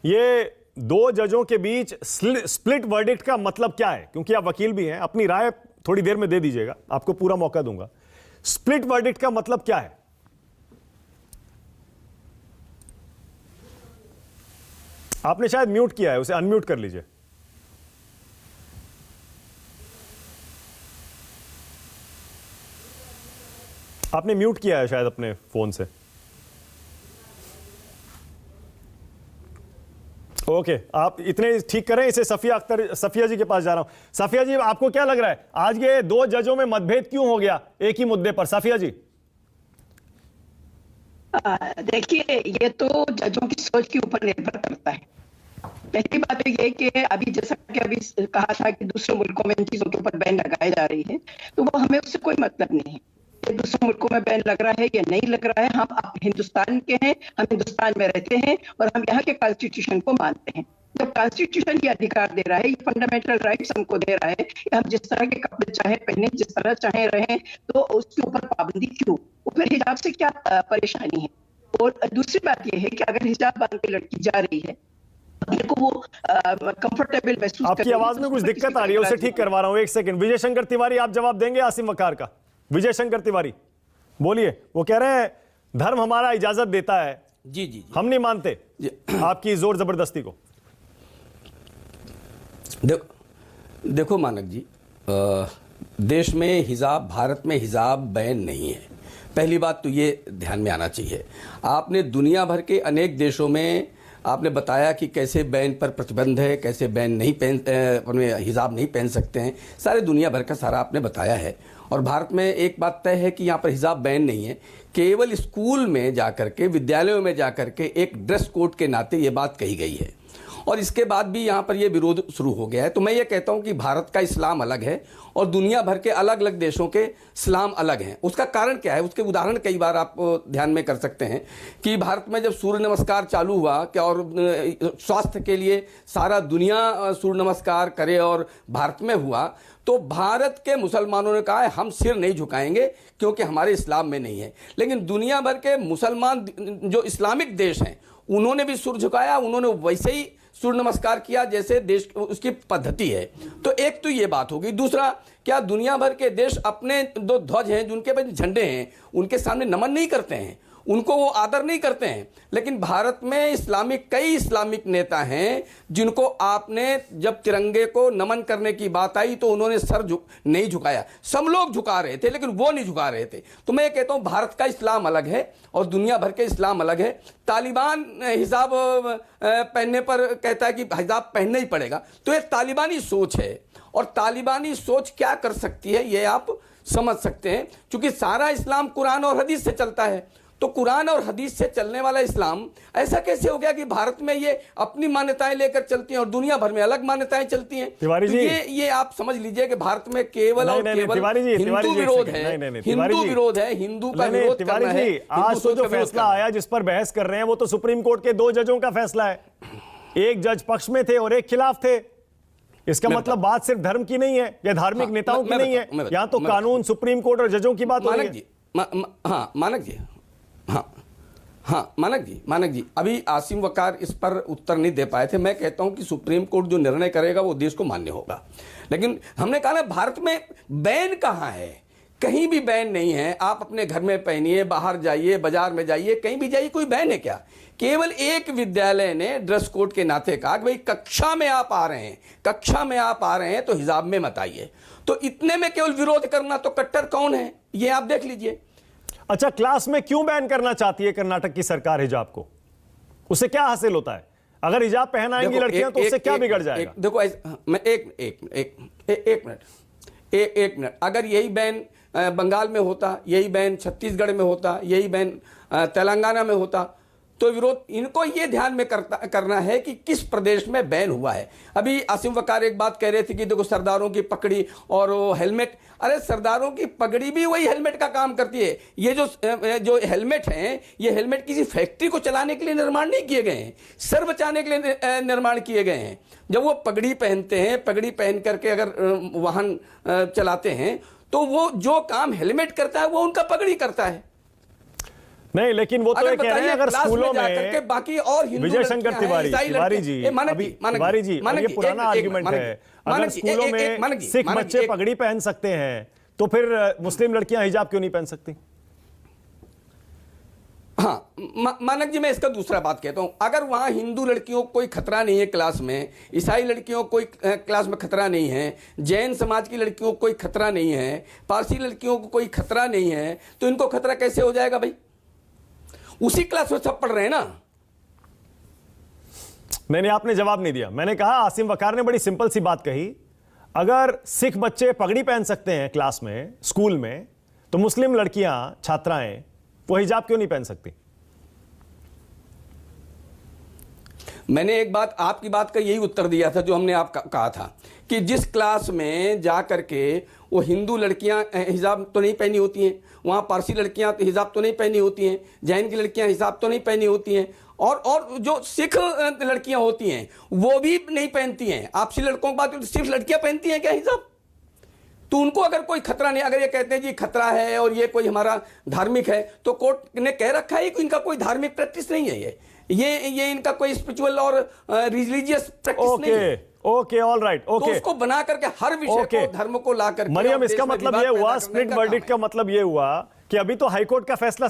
ये दो जजों के बीच स्प्लिट वर्डिक्ट का मतलब क्या है? क्योंकि आप वकील भी हैं, अपनी राय थोड़ी देर में दे दीजिएगा, आपको पूरा मौका दूंगा। स्प्लिट वर्डिक्ट का मतलब क्या है? आपने शायद म्यूट किया है, उसे अनम्यूट कर लीजिए। आपने म्यूट किया है शायद अपने फोन से। ओके, आप इतने ठीक करें, इसे सफिया जी के पास जा रहा हूं। सफिया जी, आपको क्या लग रहा है आज ये दो जजों में मतभेद क्यों हो गया एक ही मुद्दे पर? सफिया जी। देखिए, ये तो जजों की सोच के ऊपर निर्भर करता है। पहली बात तो ये कि अभी जैसा कि अभी कहा था कि दूसरे मुल्कों में इन चीजों के ऊपर बैन लगाई जा रही है, तो वो हमें उससे कोई मतलब नहीं है कि दूसरे मुल्कों में बैन लग रहा है या नहीं लग रहा है। हम अब हिंदुस्तान के हैं, हम हिंदुस्तान में रहते हैं और हम यहाँ के कॉन्स्टिट्यूशन को मानते हैं। जब कॉन्स्टिट्यूशन ये अधिकार दे रहा है, ये फंडामेंटल राइट्स हमको दे रहा है कि हम जिस तरह के कपड़े चाहे पहने, जिस तरह चाहे रहें, तो उसके ऊपर पाबंदी क्यों? तो फिर हिजाब से क्या परेशानी है? और दूसरी बात यह है कि अगर हिजाब बांध के लड़की जा रही है, को वो कंफर्टेबल महसूस, आपकी आवाज में कुछ दिक्कत आ रही है, उसे ठीक करवा रहा हूं, एक सेकंड। विजय शंकर तिवारी, आप जवाब देंगे आसिम वकार का? विजय शंकर तिवारी बोलिए। वो कह रहे हैं धर्म हमारा इजाजत देता है, जी हम नहीं मानते आपकी जोर जबरदस्ती को। देखो मानक जी, देश में हिजाब, भारत में हिजाब बैन नहीं है। पहली बात तो ये ध्यान में आना चाहिए। आपने दुनिया भर के अनेक देशों में आपने बताया कि कैसे बैन पर प्रतिबंध है, कैसे बैन नहीं हिजाब नहीं पहन सकते हैं, सारे दुनिया भर का सारा आपने बताया है। और भारत में एक बात तय है कि यहाँ पर हिजाब बैन नहीं है। केवल स्कूल में जाकर के, विद्यालयों में जाकर के एक ड्रेस कोड के नाते ये बात कही गई है और इसके बाद भी यहाँ पर ये विरोध शुरू हो गया है। तो मैं ये कहता हूँ कि भारत का इस्लाम अलग है और दुनिया भर के अलग अलग देशों के इस्लाम अलग हैं। उसका कारण क्या है, उसके उदाहरण कई बार आप ध्यान में कर सकते हैं कि भारत में जब सूर्य नमस्कार चालू हुआ क्या, और स्वास्थ्य के लिए सारा दुनिया सूर्य नमस्कार करे और भारत में हुआ, तो भारत के मुसलमानों ने कहा है हम सिर नहीं झुकाएंगे क्योंकि हमारे इस्लाम में नहीं है। लेकिन दुनिया भर के मुसलमान जो इस्लामिक देश हैं उन्होंने भी सिर झुकाया, उन्होंने वैसे ही सूर्य नमस्कार किया जैसे देश उसकी पद्धति है। तो एक तो ये बात होगी। दूसरा, क्या दुनिया भर के देश अपने दो ध्वज हैं, जिनके पास झंडे हैं, उनके सामने नमन नहीं करते हैं, उनको वो आदर नहीं करते हैं? लेकिन भारत में कई इस्लामिक नेता हैं जिनको आपने जब तिरंगे को नमन करने की बात आई तो उन्होंने सर नहीं झुकाया। सब लोग झुका रहे थे लेकिन वो नहीं झुका रहे थे। तो मैं कहता हूं भारत का इस्लाम अलग है और दुनिया भर के इस्लाम अलग है। तालिबान हिजाब पहनने पर कहता है कि हिजाब पहनना ही पड़ेगा, तो ये तालिबानी सोच है। और तालिबानी सोच क्या कर सकती है ये आप समझ सकते हैं, क्योंकि सारा इस्लाम कुरान और हदीस से चलता है। तो कुरान और हदीस से चलने वाला इस्लाम ऐसा कैसे हो गया कि भारत में ये अपनी मान्यताएं लेकर चलती हैं और दुनिया भर में अलग मान्यताएं चलती हैं? तिवारी जी, ये आप समझ लीजिए कि भारत में केवल और केवल हिंदू विरोध है, हिंदू विरोध है, हिंदू का विरोध करना है। आज तो जो फैसला आया जिस पर बहस कर रहे हैं वो तो सुप्रीम कोर्ट के दो जजों का फैसला है। एक जज पक्ष में थे और एक खिलाफ थे। इसका मतलब बात सिर्फ धर्म की नहीं है या धार्मिक नेताओं की नहीं है, यहाँ तो कानून, सुप्रीम कोर्ट और जजों की बात हो रही है। मानक जी, अभी आसिम वकार इस पर उत्तर नहीं दे पाए थे। मैं कहता हूं कि सुप्रीम कोर्ट जो निर्णय करेगा वो देश को मान्य होगा। लेकिन हमने कहा ना, भारत में बैन कहां है? कहीं भी बैन नहीं है। आप अपने घर में पहनिए, बाहर जाइए, बाजार में जाइए, कहीं भी जाइए, कोई बैन है क्या? केवल एक विद्यालय ने ड्रेस कोड के नाते कहा कि भाई कक्षा में आप आ रहे हैं तो हिजाब में मत आइए। तो इतने में केवल विरोध करना, तो कट्टर कौन है ये आप देख लीजिए। अच्छा, क्लास में क्यों बैन करना चाहती है कर्नाटक की सरकार हिजाब को? उससे क्या हासिल होता है? अगर हिजाब पहनाएंगी लड़कियां तो उससे क्या बिगड़ जाएगा? देखो, मैं एक मिनट, अगर यही बैन बंगाल में होता, यही बैन छत्तीसगढ़ में होता, यही बैन तेलंगाना में होता, तो विरोध इनको ये ध्यान में करना है कि किस प्रदेश में बैन हुआ है। अभी आसिम वकार एक बात कह रहे थे कि देखो सरदारों की पगड़ी और हेलमेट। अरे सरदारों की पगड़ी भी वही हेलमेट का काम करती है। ये जो हेलमेट हैं, ये हेलमेट किसी फैक्ट्री को चलाने के लिए निर्माण नहीं किए गए हैं, सर बचाने के लिए निर्माण किए गए हैं। जब वो पगड़ी पहनते हैं, पगड़ी पहन करके अगर वाहन चलाते हैं, तो वो जो काम हेलमेट करता है वो उनका पगड़ी करता है। नहीं, लेकिन वो तो ये कह रहे हैं अगर स्कूलों में बाकी और हिंदू विजय शंकर तिवारी जी, तिवारी जी, ये पुराना आर्गुमेंट है, अगर स्कूलों में सिख बच्चे पगड़ी पहन सकते हैं तो फिर मुस्लिम लड़कियां हिजाब क्यों नहीं पहन सकती? हाँ, मानक जी, मैं इसका दूसरा बात कहता हूं, अगर वहां हिंदू लड़कियों को कोई खतरा नहीं है क्लास में, ईसाई लड़कियों को कोई क्लास में खतरा नहीं है, जैन समाज की लड़कियों को कोई खतरा नहीं है, पारसी लड़कियों को कोई खतरा नहीं है, तो इनको खतरा कैसे हो जाएगा भाई? उसी क्लास में सब पढ़ रहे हैं ना। मैंने आपने जवाब नहीं दिया। मैंने कहा आसिम वकार ने बड़ी सिंपल सी बात कही, अगर सिख बच्चे पगड़ी पहन सकते हैं क्लास में, स्कूल में, तो मुस्लिम लड़कियां, छात्राएं, वो हिजाब क्यों नहीं पहन सकती? मैंने एक बात, आपकी बात का यही उत्तर दिया था जो हमने आपका कहा था कि जिस क्लास में जा करके वो हिंदू लड़कियां हिजाब तो नहीं पहनी होती हैं, वहाँ पारसी लड़कियां तो हिजाब तो नहीं पहनी होती हैं, जैन की लड़कियां हिजाब तो नहीं पहनी होती हैं, और जो सिख लड़कियां होती हैं वो भी नहीं पहनती हैं। आपसी लड़कों की बात, सिर्फ लड़कियां पहनती हैं क्या हिजाब? तो उनको अगर कोई खतरा नहीं, अगर ये कहते हैं जी खतरा है और ये कोई हमारा धार्मिक है, तो कोर्ट ने कह रखा है कि इनका कोई धार्मिक प्रैक्टिस नहीं है, ये इनका कोई स्पिरिचुअल और रिलीजियस प्रैक्टिस नहीं है। Okay, all right, okay. तो उसको बना करके हर विषय को, धर्म को ला करके, मरियम, इसका मतलब ये हुआ, स्प्लिट वर्डिक्ट का मतलब ये हुआ कि अभी तो हाईकोर्ट का फैसला